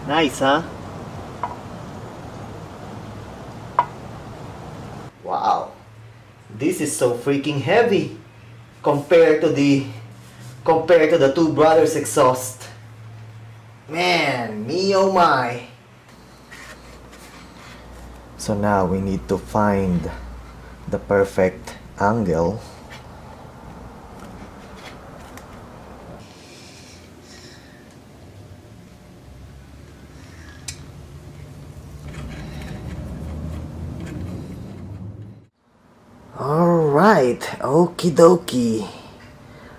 Nice, huh? Wow. This is so freaking heavy compared to the Two Brothers exhaust. Man, me oh my. So now we need to find the perfect angle. Alright, okie dokie.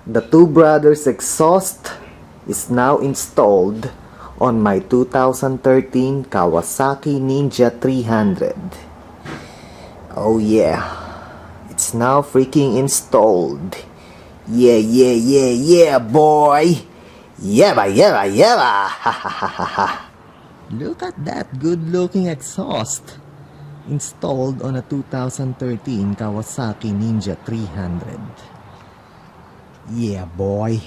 The Two Brothers exhaust is now installed on my 2013 Kawasaki Ninja 300. Oh yeah, it's now freaking installed. Yeah, yeah, yeah, yeah, boy. Yeba, yeba, yeba. Ha ha ha ha ha. Look at that good-looking exhaust installed on a 2013 Kawasaki Ninja 300. Yeah, boy.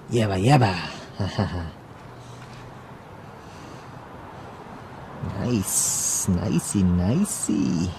Yeba, yeba. Ha ha ha. Nice, nicey, nicey.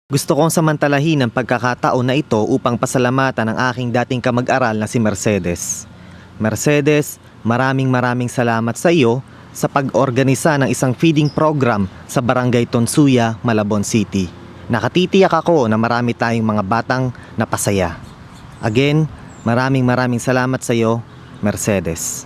Gusto kong samantalahin ang pagkakataon na ito upang pasalamatan ang aking dating kamag-aral na si Mercedes. Mercedes, maraming salamat sa iyo sa pag-organisa ng isang feeding program sa Barangay Tonsuya, Malabon City. Nakatitiyak ako na marami tayong mga batang napasaya. Again, maraming salamat sa iyo, Mercedes.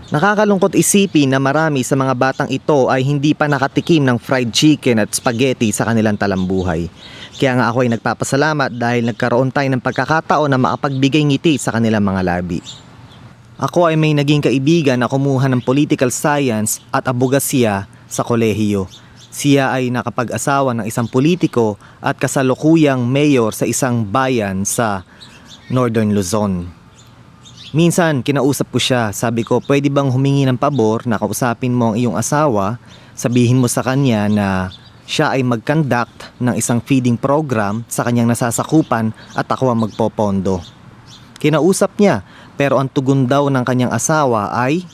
Nakakalungkot isipin na marami sa mga batang ito ay hindi pa nakatikim ng fried chicken at spaghetti sa kanilang talambuhay. Kaya nga ako ay nagpapasalamat dahil nagkaroon tayo ng pagkakataon na makapagbigay ngiti sa kanilang mga labi. Ako ay may naging kaibigan na kumuha ng political science at abogasya sa kolehiyo. Siya ay nakapag-asawa ng isang politiko at kasalukuyang mayor sa isang bayan sa Northern Luzon. Minsan, kinausap ko siya, sabi ko, pwede bang humingi ng pabor na kausapin mo ang iyong asawa, sabihin mo sa kanya na siya ay mag-conduct ng isang feeding program sa kanyang nasasakupan at ako ang magpopondo. Kinausap niya, pero ang tugon daw ng kanyang asawa ay,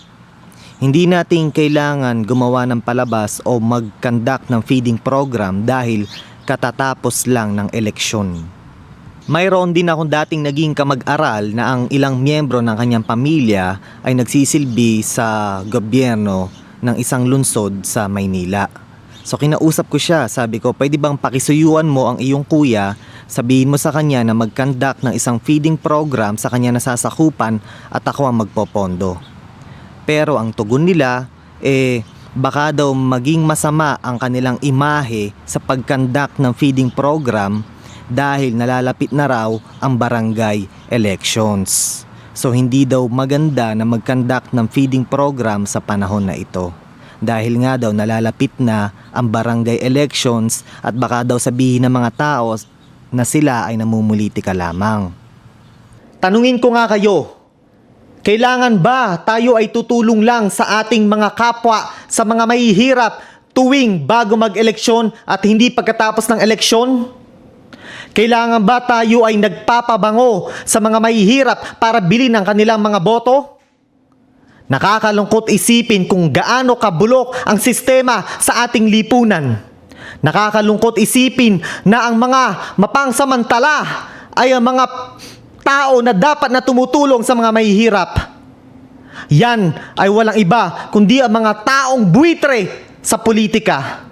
hindi natin kailangan gumawa ng palabas o mag-conduct ng feeding program dahil katatapos lang ng eleksyon. Mayroon din akong dating naging kamag-aral na ang ilang miyembro ng kanyang pamilya ay nagsisilbi sa gobyerno ng isang lungsod sa Maynila. So kinausap ko siya, sabi ko, pwede bang pakisuyuan mo ang iyong kuya, sabihin mo sa kanya na mag-conduct ng isang feeding program sa kanya nasasakupan at ako ang magpopondo. Pero ang tugon nila, baka daw maging masama ang kanilang imahe sa pagkandak ng feeding program dahil nalalapit na raw ang barangay elections. So hindi daw maganda na magkandak ng feeding program sa panahon na ito. Dahil nga daw nalalapit na ang barangay elections at baka daw sabihin ng mga tao na sila ay namumulitika lamang. Tanungin ko nga kayo, kailangan ba tayo ay tutulong lang sa ating mga kapwa, sa mga mahihirap tuwing bago mag-eleksyon at hindi pagkatapos ng eleksyon? Kailangan ba tayo ay nagpapabango sa mga mahihirap para bilhin ang kanilang mga boto? Nakakalungkot isipin kung gaano kabulok ang sistema sa ating lipunan. Nakakalungkot isipin na ang mga mapangsamantala ay ang mga tao na dapat na tumutulong sa mga mahihirap. Yan ay walang iba kundi ang mga taong buitre sa politika.